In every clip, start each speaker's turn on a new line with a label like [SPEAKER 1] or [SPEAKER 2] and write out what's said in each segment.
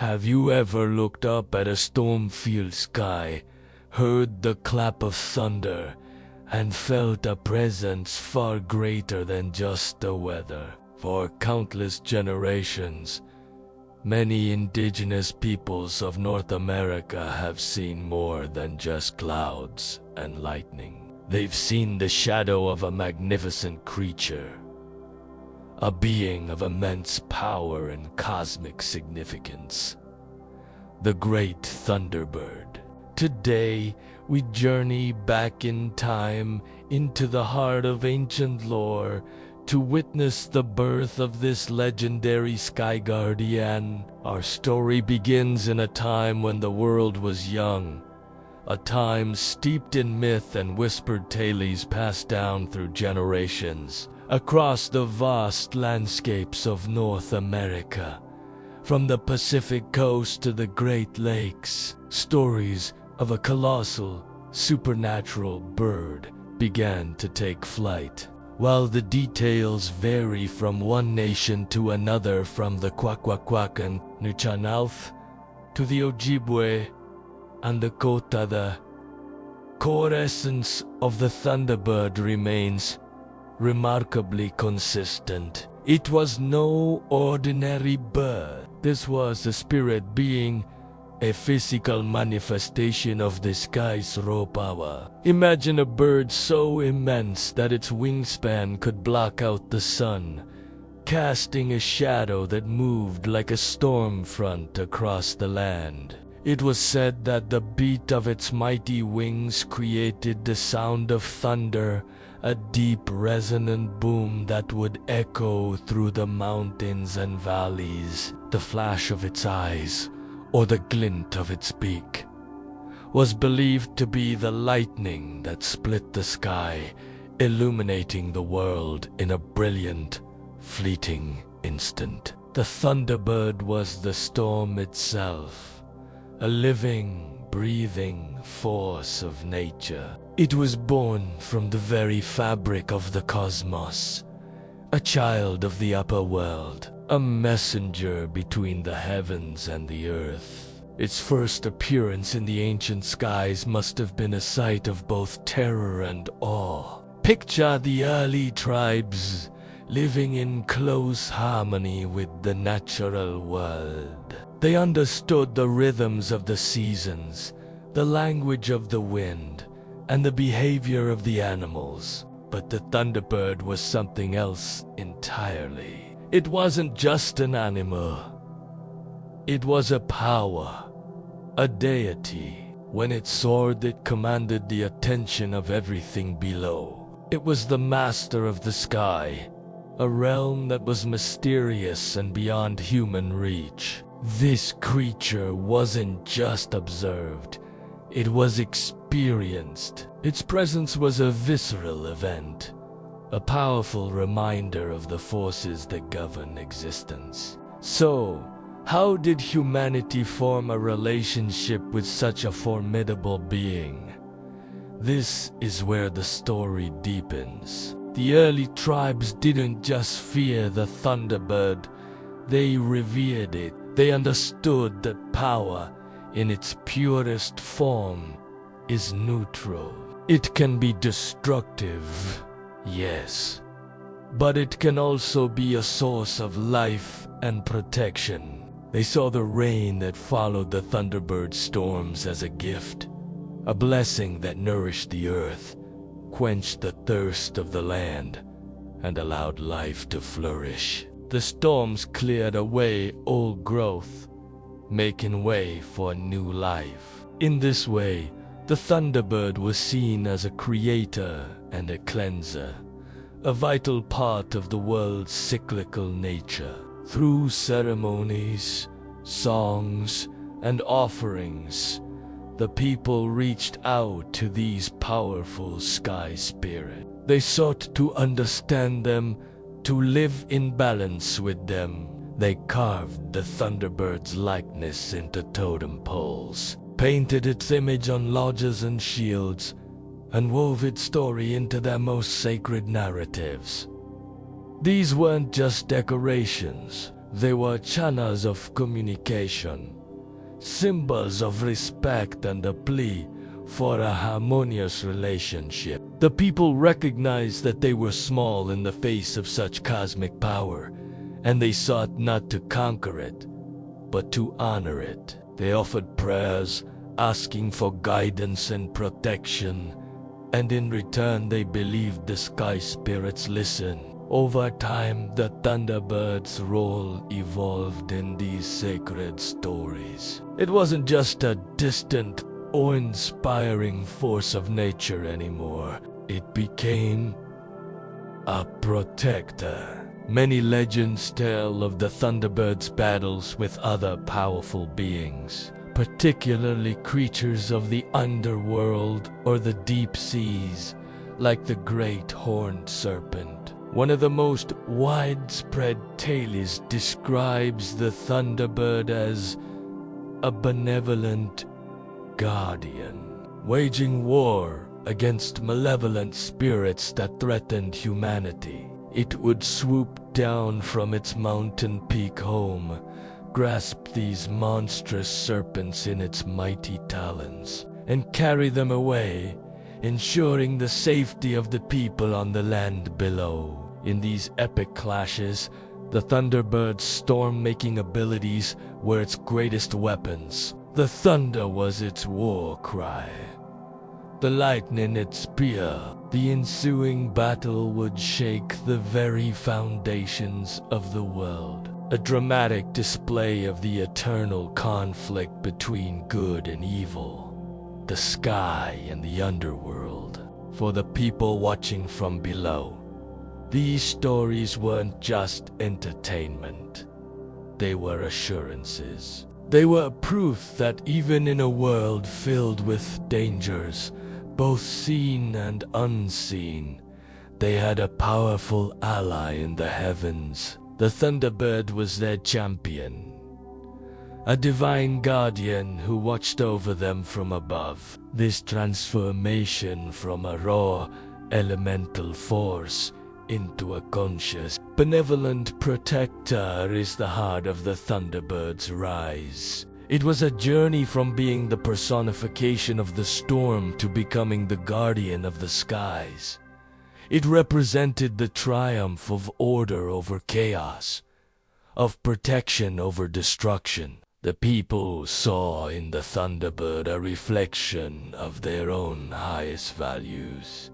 [SPEAKER 1] Have you ever looked up at a storm-filled sky, heard the clap of thunder, and felt a presence far greater than just the weather? For countless generations, many indigenous peoples of North America have seen more than just clouds and lightning. They've seen the shadow of a magnificent creature, a being of immense power and cosmic significance, the Great Thunderbird. Today, we journey back in time into the heart of ancient lore to witness the birth of this legendary sky guardian. Our story begins in a time when the world was young, a time steeped in myth and whispered tales passed down through generations. Across the vast landscapes of North America, from the Pacific coast to the Great Lakes, stories of a colossal, supernatural bird began to take flight. While the details vary from one nation to another, from the Kwakwakak and Nuchanalf to the Ojibwe and the Kota, the core essence of the Thunderbird remains remarkably consistent. It was no ordinary bird. This was a spirit being, a physical manifestation of the sky's raw power. Imagine a bird so immense that its wingspan could block out the sun, casting a shadow that moved like a storm front across the land. It was said that the beat of its mighty wings created the sound of thunder, a deep resonant boom that would echo through the mountains and valleys. The flash of its eyes, or the glint of its beak, was believed to be the lightning that split the sky, illuminating the world in a brilliant, fleeting instant. The Thunderbird was the storm itself, a living, breathing force of nature. It was born from the very fabric of the cosmos, a child of the upper world, a messenger between the heavens and the earth. Its first appearance in the ancient skies must have been a sight of both terror and awe. Picture the early tribes living in close harmony with the natural world. They understood the rhythms of the seasons, the language of the wind, and the behavior of the animals. But the Thunderbird was something else entirely. It wasn't just an animal. It was a power, a deity. When it soared, it commanded the attention of everything below. It was the master of the sky, a realm that was mysterious and beyond human reach. This creature wasn't just observed, it was experienced. Its presence was a visceral event, a powerful reminder of the forces that govern existence. So, how did humanity form a relationship with such a formidable being? This is where the story deepens. The early tribes didn't just fear the Thunderbird, they revered it. They understood that power, in its purest form, is neutral. It can be destructive, yes, but it can also be a source of life and protection. They saw the rain that followed the Thunderbird storms as a gift, a blessing that nourished the earth, quenched the thirst of the land, and allowed life to flourish. The storms cleared away old growth, making way for new life. In this way, the Thunderbird was seen as a creator and a cleanser, a vital part of the world's cyclical nature. Through ceremonies, songs, and offerings, the people reached out to these powerful sky spirits. They sought to understand them, to live in balance with them. They carved the Thunderbird's likeness into totem poles, painted its image on lodges and shields, and wove its story into their most sacred narratives. These weren't just decorations. They were channels of communication, symbols of respect and a plea for a harmonious relationship. The people recognized that they were small in the face of such cosmic power, and they sought not to conquer it, but to honor it. They offered prayers, asking for guidance and protection, and in return they believed the sky spirits listened. Over time, the Thunderbird's role evolved in these sacred stories. It wasn't just a distant, awe-inspiring force of nature anymore. It became a protector. Many legends tell of the Thunderbird's battles with other powerful beings, particularly creatures of the underworld or the deep seas, like the great horned serpent. One of the most widespread tales describes the Thunderbird as a benevolent guardian, waging war against malevolent spirits that threatened humanity. It would swoop down from its mountain peak home, grasp these monstrous serpents in its mighty talons, and carry them away, ensuring the safety of the people on the land below. In these epic clashes, the Thunderbird's storm-making abilities were its greatest weapons. The thunder was its war cry, the lightning its spear. The ensuing battle would shake the very foundations of the world, a dramatic display of the eternal conflict between good and evil, the sky and the underworld. For the people watching from below, these stories weren't just entertainment. They were assurances. They were proof that even in a world filled with dangers, both seen and unseen, they had a powerful ally in the heavens. The Thunderbird was their champion, a divine guardian who watched over them from above. This transformation from a raw, elemental force into a conscious, benevolent protector is the heart of the Thunderbird's rise. It was a journey from being the personification of the storm to becoming the guardian of the skies. It represented the triumph of order over chaos, of protection over destruction. The people saw in the Thunderbird a reflection of their own highest values: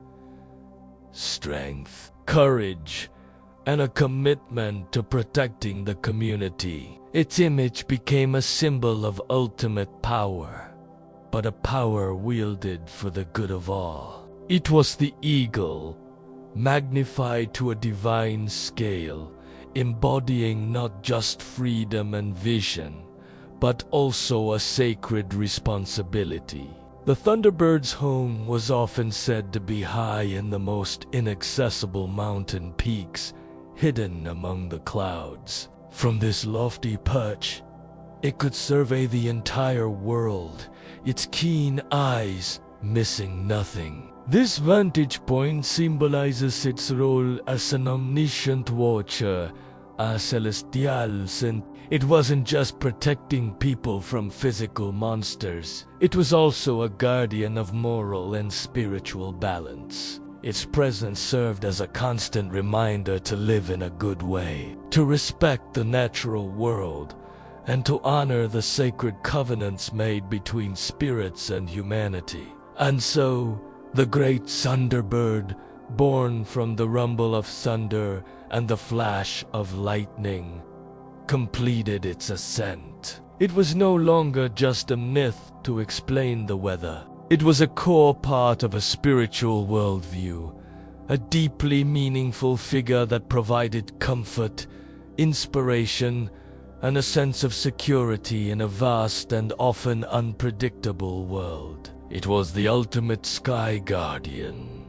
[SPEAKER 1] strength, courage, and a commitment to protecting the community. Its image became a symbol of ultimate power, but a power wielded for the good of all. It was the eagle, magnified to a divine scale, embodying not just freedom and vision, but also a sacred responsibility. The Thunderbird's home was often said to be high in the most inaccessible mountain peaks, hidden among the clouds. From this lofty perch, it could survey the entire world, its keen eyes missing nothing. This vantage point symbolizes its role as an omniscient watcher, a celestial sentinel. It wasn't just protecting people from physical monsters. It was also a guardian of moral and spiritual balance. Its presence served as a constant reminder to live in a good way, to respect the natural world, and to honor the sacred covenants made between spirits and humanity. And so, the great Thunderbird, born from the rumble of thunder and the flash of lightning, completed its ascent. It was no longer just a myth to explain the weather. It was a core part of a spiritual worldview, a deeply meaningful figure that provided comfort, inspiration, and a sense of security in a vast and often unpredictable world. It was the ultimate sky guardian,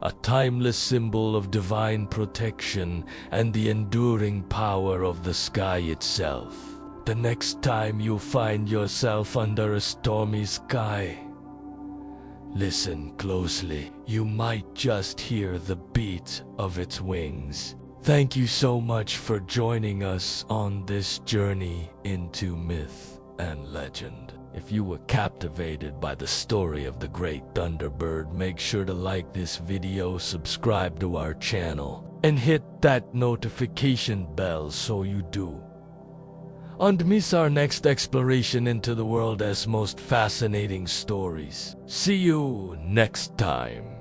[SPEAKER 1] a timeless symbol of divine protection and the enduring power of the sky itself. The next time you find yourself under a stormy sky, listen closely. You might just hear the beat of its wings. Thank you so much for joining us on this journey into myth and legend. If you were captivated by the story of the great Thunderbird, make sure to like this video, subscribe to our channel, and hit that notification bell so you don't miss our next exploration into the world's most fascinating stories. See you next time.